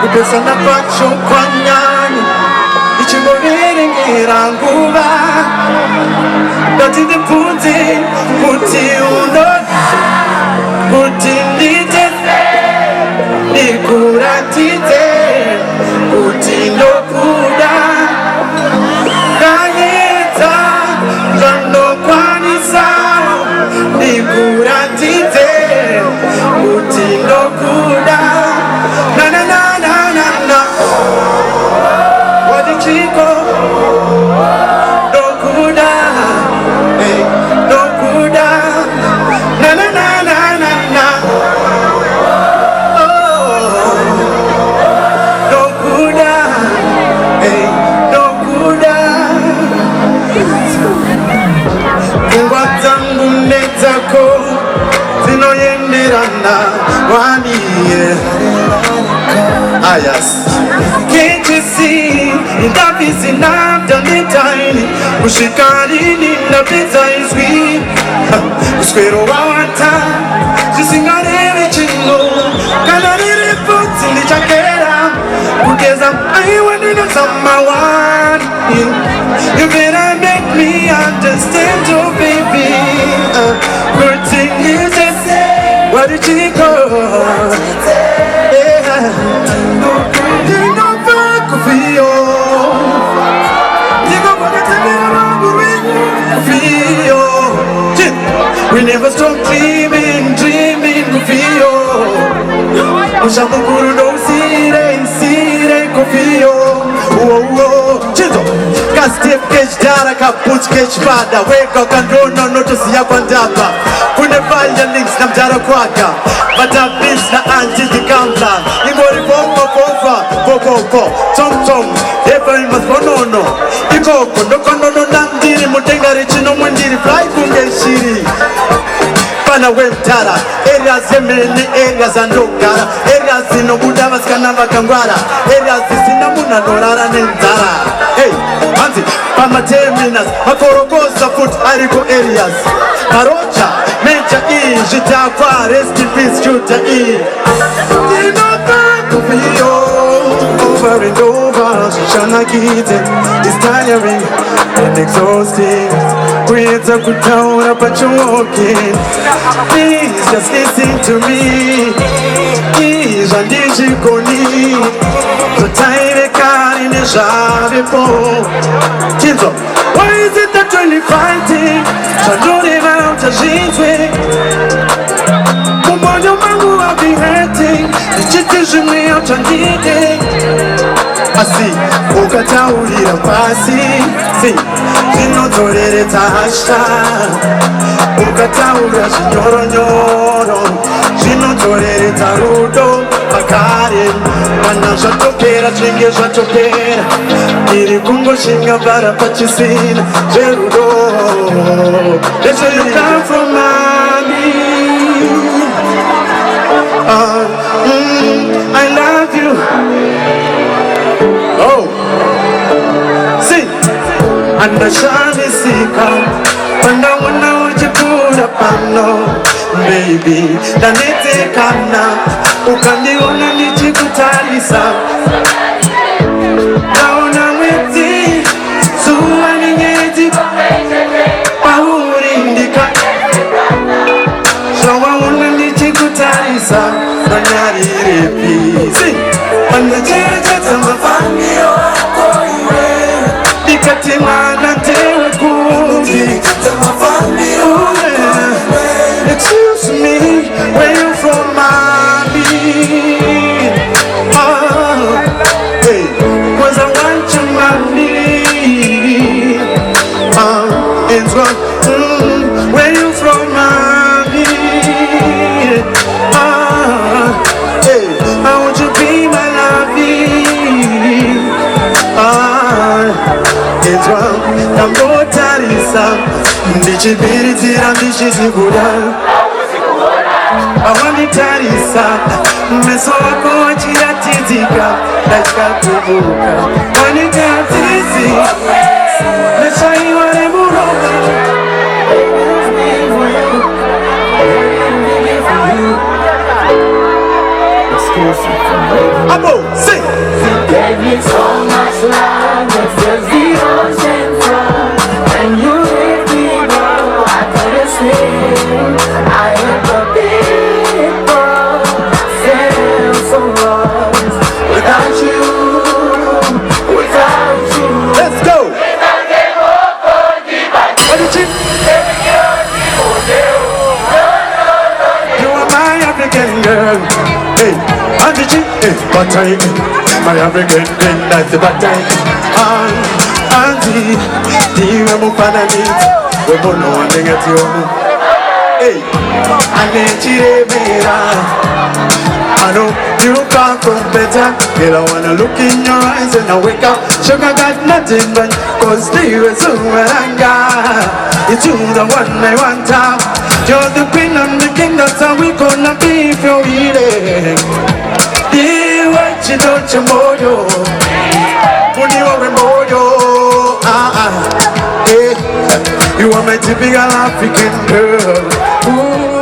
kupesa napacho kwa nyanya ichingorere ngeranguva datinde puti puti uno puti ndite nikuratite puti ndokuda kanyeta jando kwanisa nikuratite puti ndokuda na na na na na na wadi chico ndokuda hey ndokuda na na na na na na ndokuda hey ndokuda kungwa zangu netako zinoyenderana waniye. Ah yes. Can't you see? That is enough, done it tiny. Ushikanini na pizza is sweet. Uskwero wawata, jisingarere chingo. Kanarere futi ni chakera. Ukeza aiwani na samawani. You better make me understand, oh baby. Good thing you just say. What did you go? We never stop dreaming, dreaming Kufio. Ushamukuru no sire Kufio. Chizo Kastip Kech Dara Kapuch Kech Bada Weka Kandrona notice ya kwandapa Kune file links na mjara kwaka Bata beats na anti dikamla Ingori popo popo Tom tom Ever in masbonono Ikoko ndokonono nandiri Mutengari chino mwendiri Fly kunge shiri Pana wemtara Areas zemene areas andokara Areas zino buda vaskana vakangwara Areas zisina muna norara nenzara Hey, Hanzi, Pama terminus Makorokosa foot ariko areas Karocha, Mecha E Jitakwa, rest in peace, Juta E Over and over, Shana Kite It's tiring and exhausting Creates a good town up at your walking Please just listen to me Please and Digikoni The time car in the Javipo Kinzo, why is it that when you fighting? Chanuri out a jeans Kumbonyo mangu I'll be hurting The chitish me out and needing Asi, ukataurira pasi Si, zinotorere tasha Ukataura zvinyoronyoro Zvinotorere tarudo Pakare, mana zvatopera Zvenge zvatopera Iri kungoshinga bara pachisina Zverudo That's where you come from, mommy I love you. Oh, see, and the sun is sick. And I wanna watch you put up and no, baby. Then it's a kana. Ukandi wanna need you to tell us. Now I'm with you. So I'm in it. Power in the car. So I wanna need you to tell us. When you're see, when the judges and the family are going, Dikatimana Tewe Kubi, excuse me, where you from, mommy? Oh, hey, cause I want you, mommy. It's what, where you from, mommy? Hey, I want you to be my lovey. It's what I'm going to Ndichibiritira ndichizigura I want to tarisa Meso wako wachiratidzika Ndachikatubuka Wanitatizi Nechaiwa remuroka Let's go. Abo, sing. You gave me so much love, it fills the ocean front. When you hit me, bro, I couldn't sleep. I hit the people, feel so lost. Without you, without you. Let's go. You are my African girl. Hey, Auntie, hey, Batai, my African girl, that's the Batai. Auntie, do you remember Panamit? We both know one thing at you. Hey, I need you, I know you come from better. Girl, I wanna look in your eyes and I wake up. Sugar got nothing but cause you is it's you the one I want to. You're the queen, I'm the king, that's how we gonna be if you're eating. The what you don't you mojo. When you are mojo. Yeah. You are my typical African girl. Ooh.